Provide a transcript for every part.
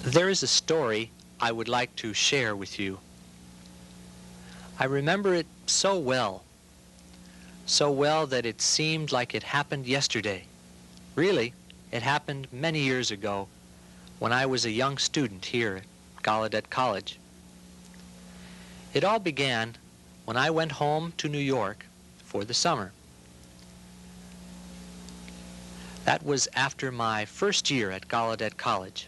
There is a story I would like to share with you. I remember it so well that it seemed like it happened yesterday. Really, it happened many years ago when I was a young student here at Gallaudet College. It all began when I went home to New York for the summer. That was after my first year at Gallaudet College.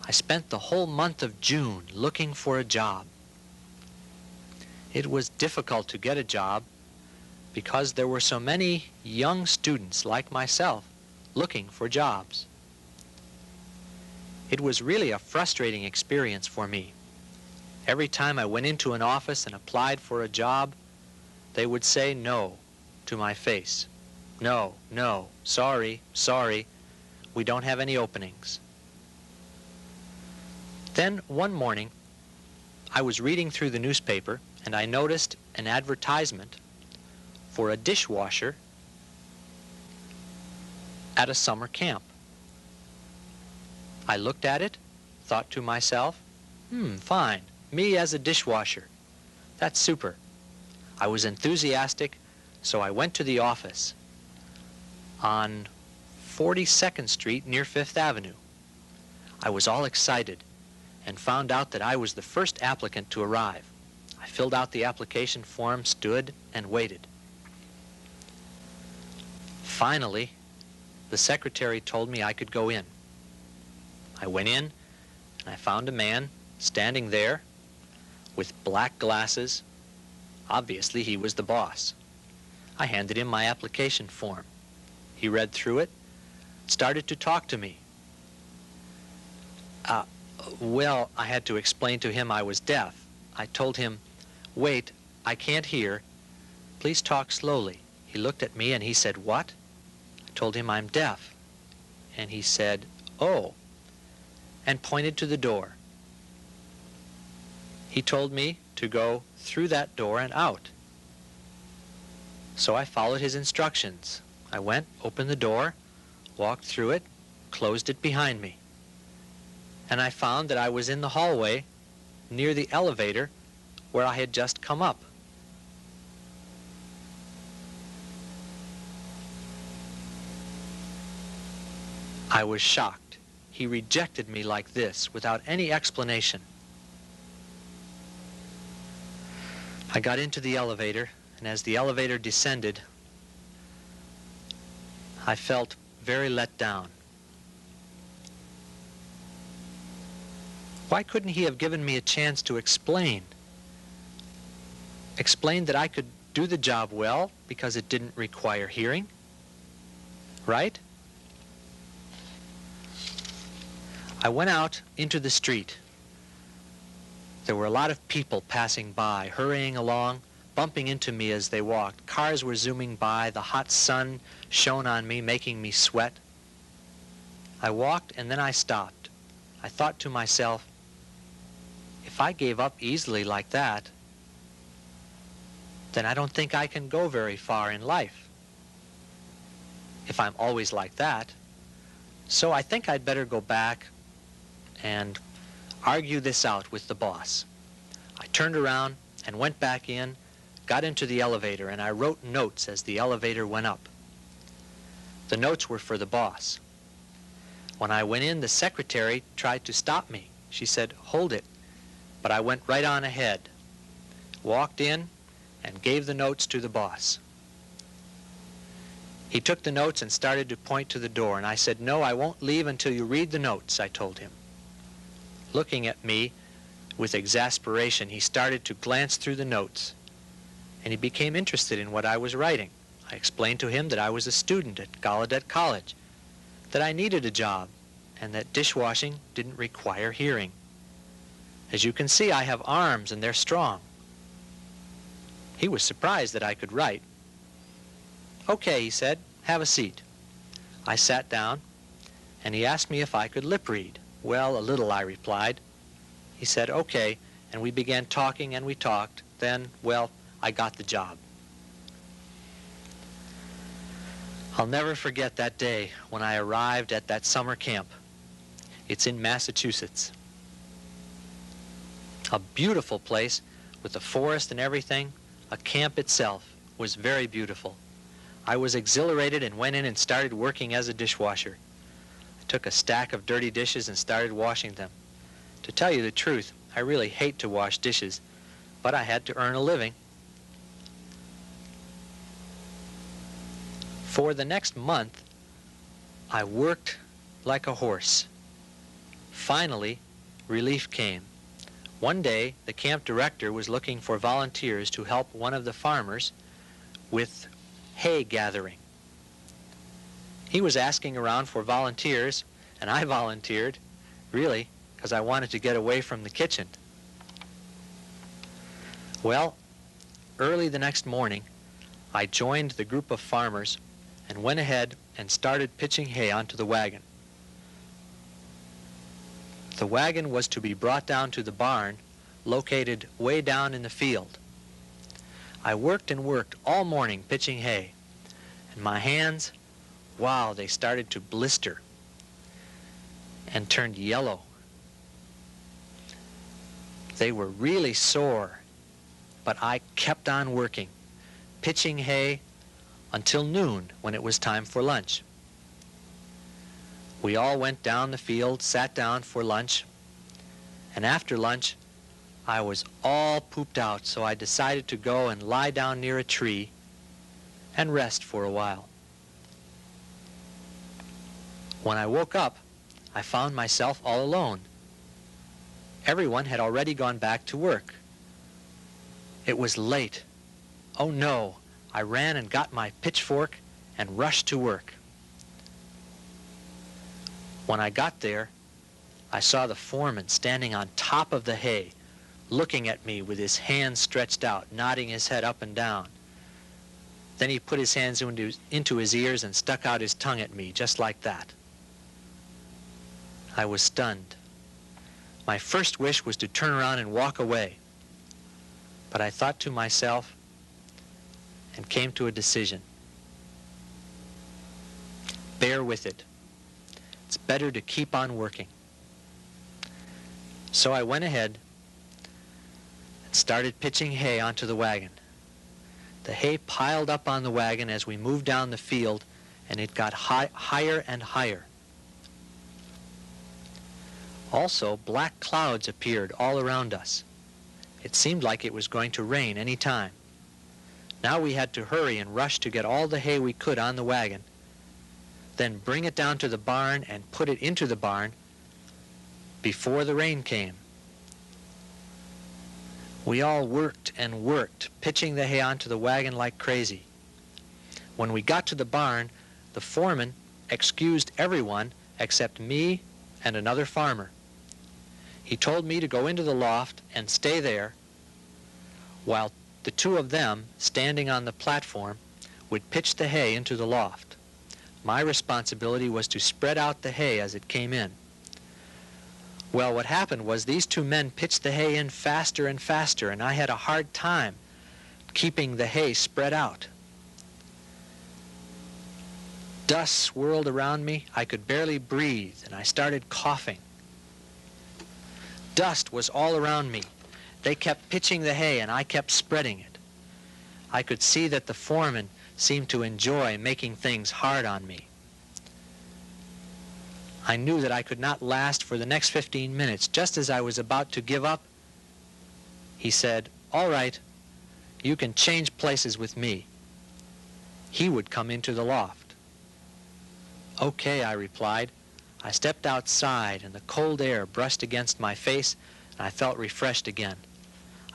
I spent the whole month of June looking for a job. It was difficult to get a job because there were so many young students like myself looking for jobs. It was really a frustrating experience for me. Every time I went into an office and applied for a job, they would say no to my face. No, no, sorry, sorry, we don't have any openings. Then one morning, I was reading through the newspaper and I noticed an advertisement for a dishwasher at a summer camp. I looked at it, thought to myself, fine, me as a dishwasher. That's super. I was enthusiastic, so I went to the office on 42nd Street near Fifth Avenue. I was all excited and found out that I was the first applicant to arrive. I filled out the application form, stood, and waited. Finally, the secretary told me I could go in. I went in, and I found a man standing there with black glasses. Obviously, he was the boss. I handed him my application form. He read through it, started to talk to me. Well, I had to explain to him I was deaf. I told him, wait, I can't hear. Please talk slowly. He looked at me and he said, what? I told him I'm deaf. And he said, oh, and pointed to the door. He told me to go through that door and out. So I followed his instructions. I went, opened the door, walked through it, closed it behind me. And I found that I was in the hallway near the elevator where I had just come up. I was shocked. He rejected me like this without any explanation. I got into the elevator, and as the elevator descended, I felt very let down. Why couldn't he have given me a chance to explain? Explain that I could do the job well because it didn't require hearing, right? I went out into the street. There were a lot of people passing by, hurrying along, bumping into me as they walked. Cars were zooming by, the hot sun shone on me, making me sweat. I walked and then I stopped. I thought to myself, if I gave up easily like that, then I don't think I can go very far in life if I'm always like that. So I think I'd better go back and argue this out with the boss. I turned around and went back in, got into the elevator, and I wrote notes as the elevator went up. The notes were for the boss. When I went in, the secretary tried to stop me. She said, "Hold it." But I went right on ahead, walked in, and gave the notes to the boss. He took the notes and started to point to the door, and I said, "No, I won't leave until you read the notes," I told him. Looking at me with exasperation, he started to glance through the notes, and he became interested in what I was writing. I explained to him that I was a student at Gallaudet College, that I needed a job, and that dishwashing didn't require hearing. As you can see, I have arms, and they're strong. He was surprised that I could write. "Okay," he said, "have a seat." I sat down, and he asked me if I could lip read. "Well, a little," I replied. He said, "Okay," and we began talking, and we talked. Then, well, I got the job. I'll never forget that day when I arrived at that summer camp. It's in Massachusetts. A beautiful place with a forest and everything. A camp itself was very beautiful. I was exhilarated and went in and started working as a dishwasher. I took a stack of dirty dishes and started washing them. To tell you the truth, I really hate to wash dishes, but I had to earn a living. For the next month, I worked like a horse. Finally, relief came. One day, the camp director was looking for volunteers to help one of the farmers with hay gathering. He was asking around for volunteers, and I volunteered, really, because I wanted to get away from the kitchen. Well, early the next morning, I joined the group of farmers and went ahead and started pitching hay onto the wagon. The wagon was to be brought down to the barn, located way down in the field. I worked and worked all morning pitching hay, and my hands, wow, they started to blister and turned yellow. They were really sore, but I kept on working, pitching hay until noon when it was time for lunch. We all went down the field, sat down for lunch, and after lunch I was all pooped out, so I decided to go and lie down near a tree and rest for a while. When I woke up, I found myself all alone. Everyone had already gone back to work. It was late. Oh no! I ran and got my pitchfork and rushed to work. When I got there, I saw the foreman standing on top of the hay, looking at me with his hands stretched out, nodding his head up and down. Then he put his hands into his ears and stuck out his tongue at me, just like that. I was stunned. My first wish was to turn around and walk away. But I thought to myself and came to a decision. Bear with it. It's better to keep on working. So I went ahead and started pitching hay onto the wagon. The hay piled up on the wagon as we moved down the field, and it got higher and higher. Also, black clouds appeared all around us. It seemed like it was going to rain any time. Now we had to hurry and rush to get all the hay we could on the wagon, then bring it down to the barn and put it into the barn before the rain came. We all worked and worked, pitching the hay onto the wagon like crazy. When we got to the barn, the foreman excused everyone except me and another farmer. He told me to go into the loft and stay there while the two of them, standing on the platform, would pitch the hay into the loft. My responsibility was to spread out the hay as it came in. Well, what happened was these two men pitched the hay in faster and faster, and I had a hard time keeping the hay spread out. Dust swirled around me. I could barely breathe, and I started coughing. Dust was all around me. They kept pitching the hay, and I kept spreading it. I could see that the foreman seemed to enjoy making things hard on me. I knew that I could not last for the next 15 minutes. Just as I was about to give up, he said, "All right, you can change places with me." He would come into the loft. "Okay," I replied. I stepped outside, and the cold air brushed against my face, and I felt refreshed again.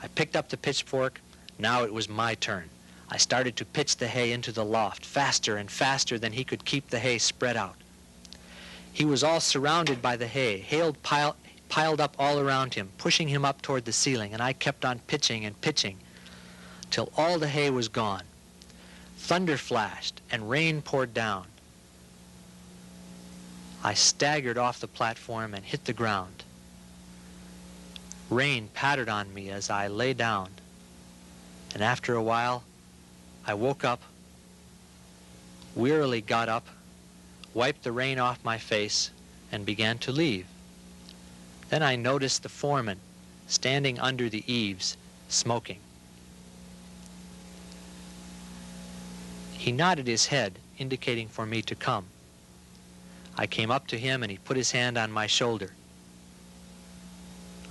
I picked up the pitchfork. Now it was my turn. I started to pitch the hay into the loft, faster and faster than he could keep the hay spread out. He was all surrounded by the hay, piled up all around him, pushing him up toward the ceiling, and I kept on pitching and pitching till all the hay was gone. Thunder flashed and rain poured down. I staggered off the platform and hit the ground. Rain pattered on me as I lay down, and after a while I woke up, wearily got up, wiped the rain off my face, and began to leave. Then I noticed the foreman standing under the eaves, smoking. He nodded his head, indicating for me to come. I came up to him, and he put his hand on my shoulder.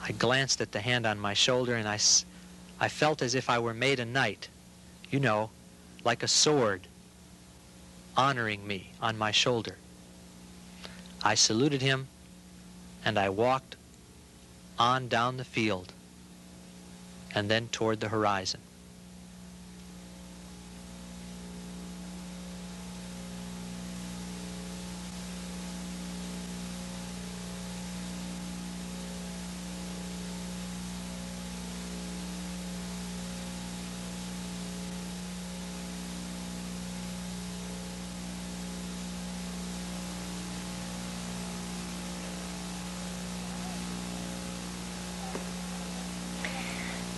I glanced at the hand on my shoulder, and I felt as if I were made a knight, you know, like a sword, honoring me on my shoulder. I saluted him, and I walked on down the field, and then toward the horizon.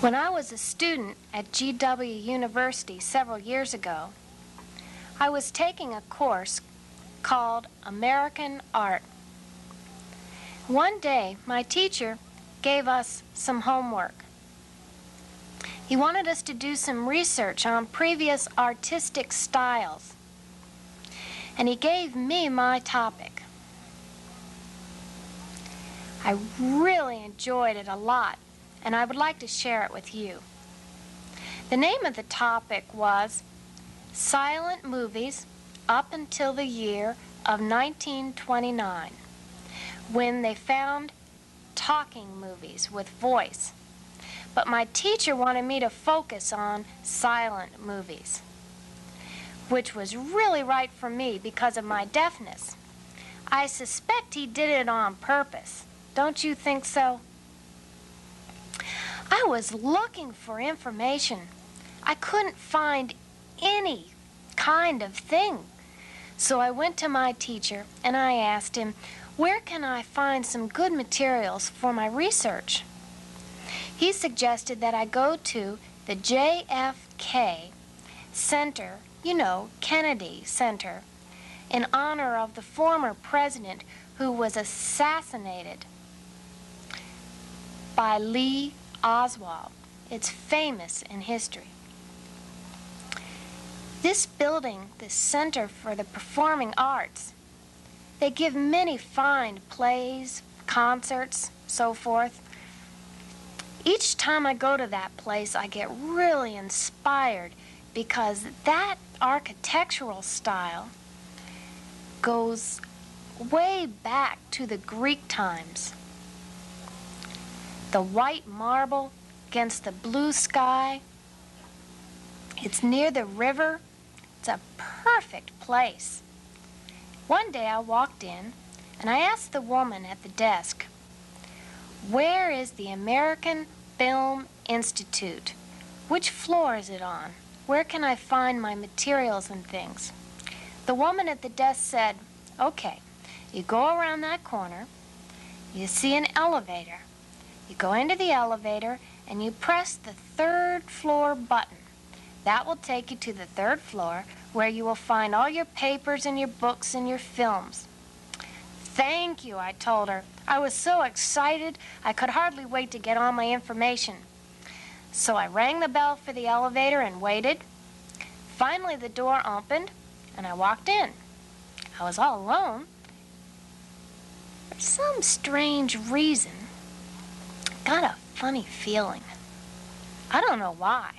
When I was a student at GW University several years ago, I was taking a course called American Art. One day, my teacher gave us some homework. He wanted us to do some research on previous artistic styles, and he gave me my topic. I really enjoyed it a lot, and I would like to share it with you. The name of the topic was Silent Movies Up Until the Year of 1929, when they found talking movies with voice. But my teacher wanted me to focus on silent movies, which was really right for me because of my deafness. I suspect he did it on purpose. Don't you think so? I was looking for information. I couldn't find any kind of thing. So I went to my teacher and I asked him, where can I find some good materials for my research? He suggested that I go to the JFK Center, you know, Kennedy Center, in honor of the former president who was assassinated by Lee Oswald. It's famous in history. This building, the Center for the Performing Arts, they give many fine plays, concerts, so forth. Each time I go to that place, I get really inspired because that architectural style goes way back to the Greek times. The white marble against the blue sky. It's near the river. It's a perfect place. One day I walked in and I asked the woman at the desk, where is the American Film Institute? Which floor is it on? Where can I find my materials and things? The woman at the desk said, okay, you go around that corner, you see an elevator. You go into the elevator and you press the 3rd floor button. That will take you to the 3rd floor, where you will find all your papers and your books and your films. Thank you, I told her. I was so excited, I could hardly wait to get all my information. So I rang the bell for the elevator and waited. Finally, the door opened, and I walked in. I was all alone. For some strange reason, I got a funny feeling. I don't know why.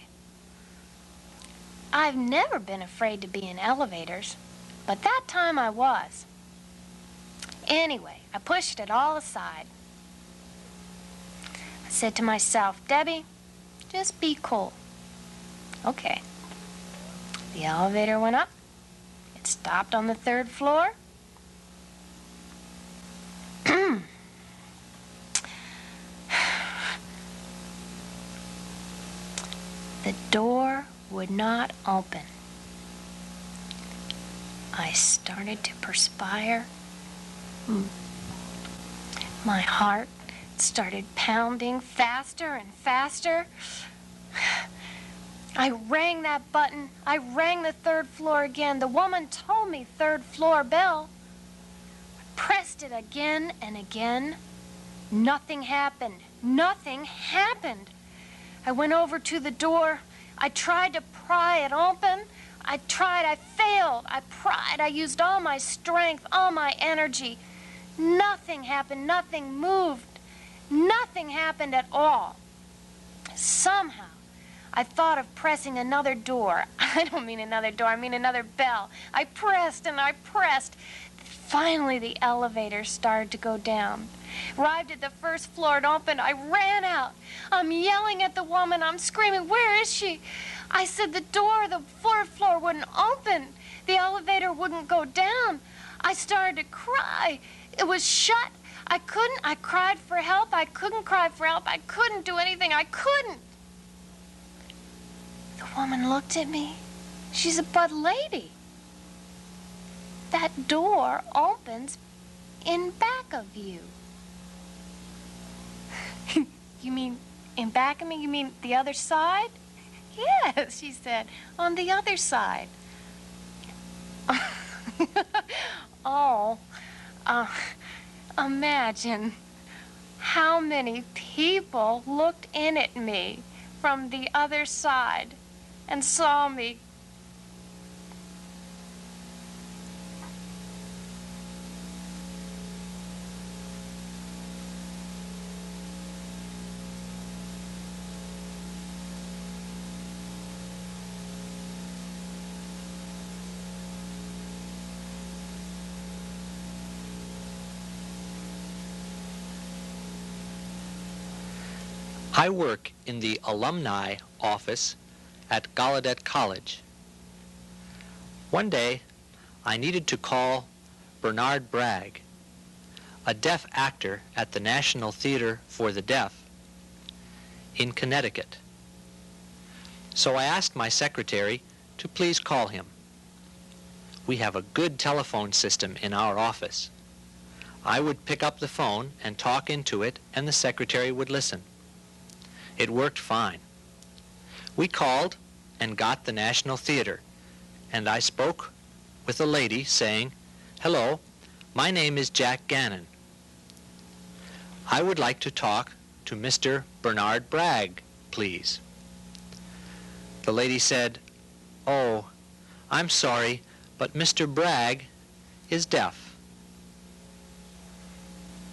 I've never been afraid to be in elevators, but that time I was. Anyway, I pushed it all aside. I said to myself, Debbie, just be cool. Okay. The elevator went up. It stopped on the 3rd floor. The door would not open. I started to perspire. My heart started pounding faster and faster. I rang that button. I rang the 3rd floor again. The woman told me 3rd floor bell. I pressed it again and again. Nothing happened. Nothing happened. I went over to the door. I tried to pry it open. I failed. I pried. I used all my strength, all my energy. Nothing happened. Nothing moved. Nothing happened at all. Somehow, I thought of pressing another door. I don't mean another door, I mean another bell. I pressed and I pressed. Finally, the elevator started to go down. Arrived at the 1st floor, it opened. I ran out. I'm yelling at the woman. I'm screaming, where is she? I said the door, the 4th floor wouldn't open. The elevator wouldn't go down. I started to cry. It was shut. I couldn't. I cried for help. I couldn't cry for help. I couldn't do anything. I couldn't. The woman looked at me. She's a Bud lady. That door opens in back of you. You mean in back of me? You mean the other side? Yes, she said, on the other side. Oh, imagine how many people looked in at me from the other side and saw me. I work in the alumni office at Gallaudet College. One day, I needed to call Bernard Bragg, a deaf actor at the National Theater for the Deaf in Connecticut. So I asked my secretary to please call him. We have a good telephone system in our office. I would pick up the phone and talk into it, and the secretary would listen. It worked fine. We called and got the National Theater, and I spoke with a lady saying, "Hello, my name is Jack Gannon. I would like to talk to Mr. Bernard Bragg, please." The lady said, "Oh, I'm sorry, but Mr. Bragg is deaf."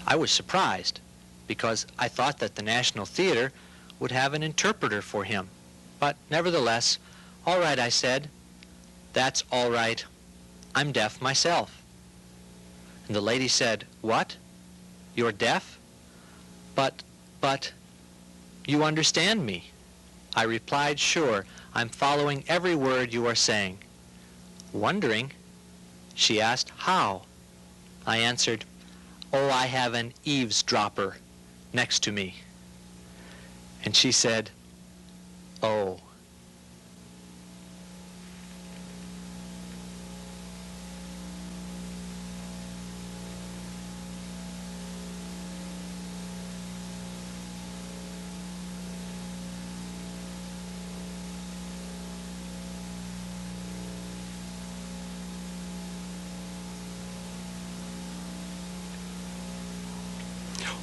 I was surprised because I thought that the National Theater would have an interpreter for him. But nevertheless, "All right," I said. "That's all right. I'm deaf myself." And the lady said, "What? You're deaf? But, you understand me?" I replied, "Sure, I'm following every word you are saying." Wondering, she asked, "How?" I answered, "Oh, I have an eavesdropper next to me." And she said, "Oh."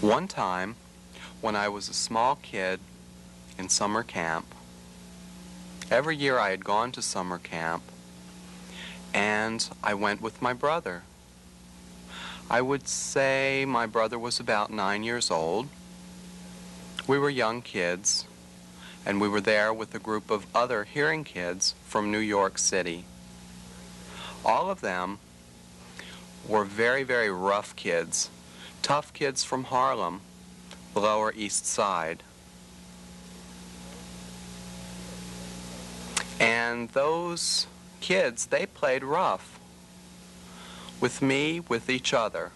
One time, when I was a small kid in summer camp, every year I had gone to summer camp, and I went with my brother. I would say my brother was about 9 years old. We were young kids, and we were there with a group of other hearing kids from New York City. All of them were very, very rough kids, tough kids from Harlem, the Lower East Side. And those kids, they played rough with me, with each other.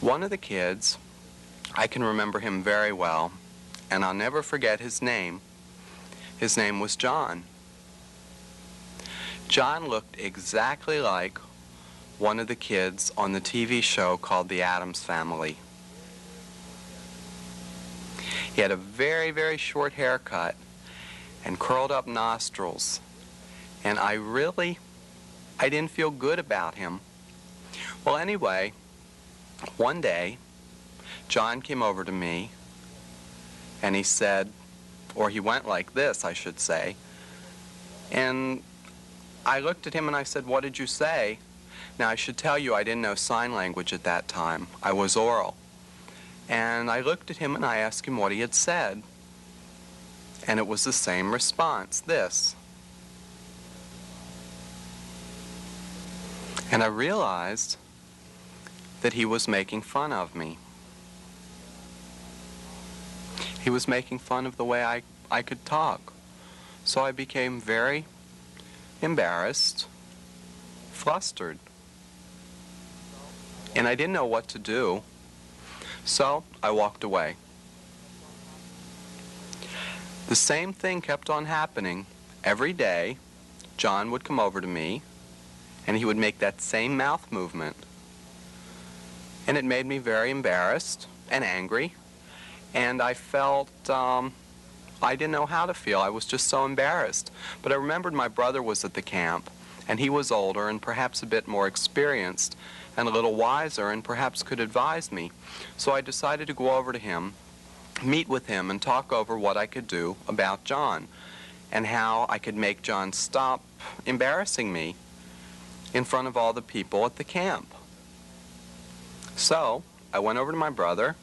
One of the kids, I can remember him very well, and I'll never forget his name. His name was John. John looked exactly like one of the kids on the TV show called The Addams Family. He had a very, very short haircut and curled up nostrils, and I didn't feel good about him. Well, anyway, one day, John came over to me, and he said, or he went like this, I should say, and I looked at him and I said, "What did you say?" Now, I should tell you I didn't know sign language at that time. I was oral. And I looked at him and I asked him what he had said. And it was the same response, this. And I realized that he was making fun of me. He was making fun of the way I could talk. So I became very embarrassed, flustered. And I didn't know what to do. So I walked away. The same thing kept on happening. Every day, John would come over to me, and he would make that same mouth movement. And it made me very embarrassed and angry, and I felt I didn't know how to feel. I was just so embarrassed. But I remembered my brother was at the camp, and he was older and perhaps a bit more experienced and a little wiser and perhaps could advise me. So I decided to go over to him, meet with him, and talk over what I could do about John and how I could make John stop embarrassing me in front of all the people at the camp. So I went over to my brother,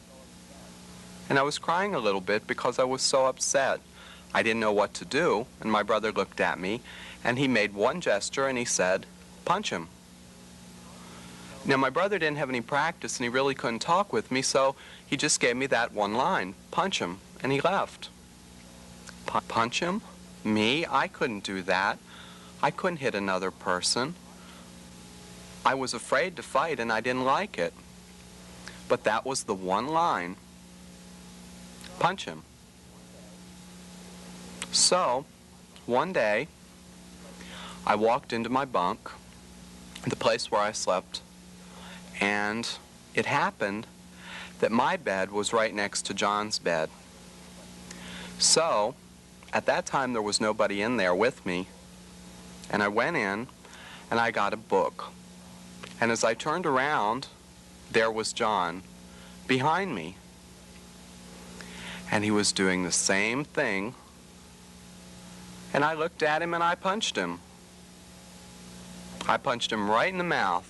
and I was crying a little bit because I was so upset. I didn't know what to do, and my brother looked at me, and he made one gesture, and he said, "Punch him." Now, my brother didn't have any practice, and he really couldn't talk with me, so he just gave me that one line, "Punch him," and he left. Punch him? Me? I couldn't do that. I couldn't hit another person. I was afraid to fight, and I didn't like it. But that was the one line. Punch him. So, one day, I walked into my bunk, the place where I slept, and it happened that my bed was right next to John's bed. So, at that time there was nobody in there with me, and I went in and I got a book. And as I turned around, there was John behind me. And he was doing the same thing. And I looked at him and I punched him. I punched him right in the mouth.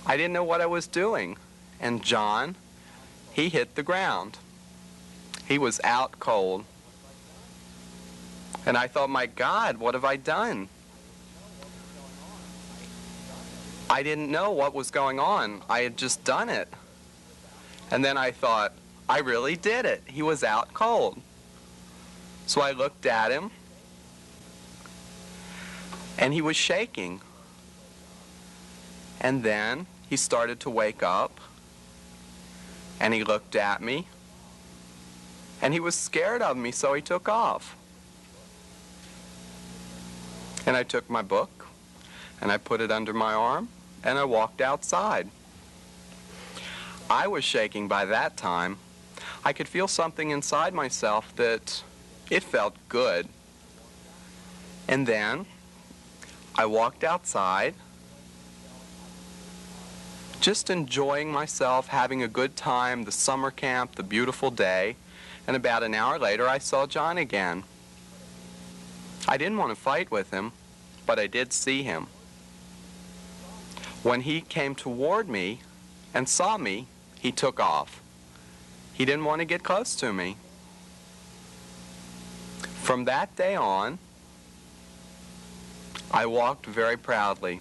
I didn't know what I was doing. And John, he hit the ground. He was out cold. And I thought, my God, what have I done? I didn't know what was going on. I had just done it. And then I thought, I really did it. He was out cold. So I looked at him, and he was shaking. And then he started to wake up, and he looked at me, and he was scared of me, so he took off. And I took my book, and I put it under my arm, and I walked outside. I was shaking by that time. I could feel something inside myself that it felt good. And then I walked outside, just enjoying myself, having a good time, the summer camp, the beautiful day, and about an hour later I saw John again. I didn't want to fight with him, but I did see him. When he came toward me and saw me, he took off. He didn't want to get close to me. From that day on, I walked very proudly.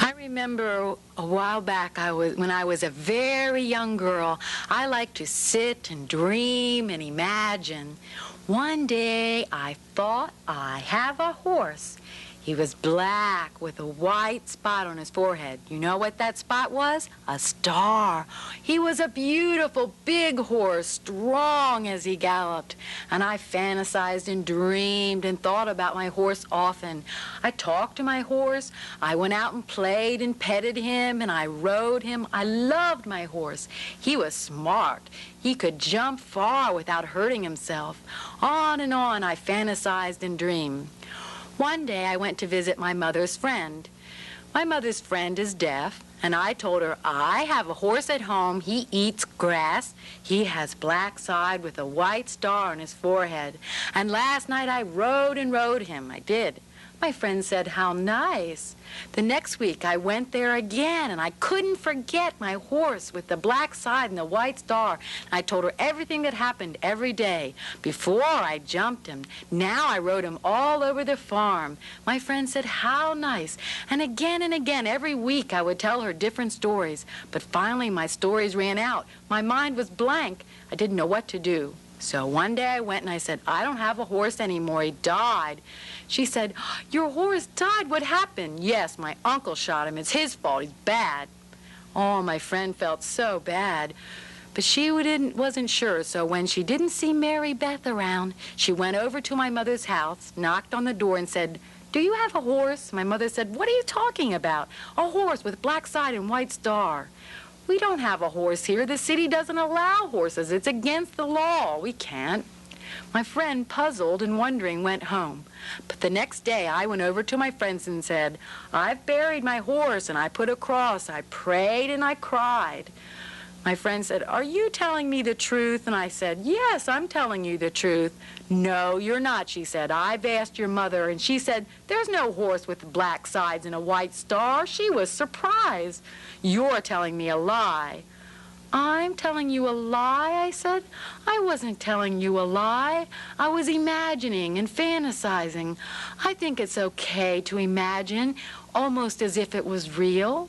I remember a while back, when I was a very young girl, I liked to sit and dream and imagine. One day I thought I have a horse. He was black with a white spot on his forehead. You know what that spot was? A star. He was a beautiful big horse, strong as he galloped. And I fantasized and dreamed and thought about my horse often. I talked to my horse. I went out and played and petted him, and I rode him. I loved my horse. He was smart. He could jump far without hurting himself. On and on I fantasized and dreamed. One day I went to visit my mother's friend. My mother's friend is deaf, and I told her, I have a horse at home. He eats grass. He has black side with a white star on his forehead. And last night I rode and rode him. I did. My friend said, how nice. The next week I went there again, and I couldn't forget my horse with the black side and the white star. I told her everything that happened every day. Before I jumped him. Now I rode him all over the farm. My friend said, how nice. And again, every week I would tell her different stories. But finally my stories ran out. My mind was blank. I didn't know what to do. So one day I went and I said, I don't have a horse anymore. He died. She said, your horse died? What happened? Yes, my uncle shot him. It's his fault. He's bad. Oh, my friend felt so bad. But she wasn't sure, so when she didn't see Mary Beth around, she went over to my mother's house, knocked on the door, and said, do you have a horse? My mother said, what are you talking about? A horse with black side and white star. We don't have a horse here. The city doesn't allow horses. It's against the law. We can't. My friend, puzzled and wondering, went home. But the next day I went over to my friends and said, I've buried my horse, and I put a cross. I prayed and I cried. My friend said, are you telling me the truth? And I said, yes, I'm telling you the truth. No, you're not, she said. I've asked your mother, and she said, there's no horse with black sides and a white star. She was surprised. You're telling me a lie. I'm telling you a lie, I said. I wasn't telling you a lie. I was imagining and fantasizing. I think it's okay to imagine, almost as if it was real.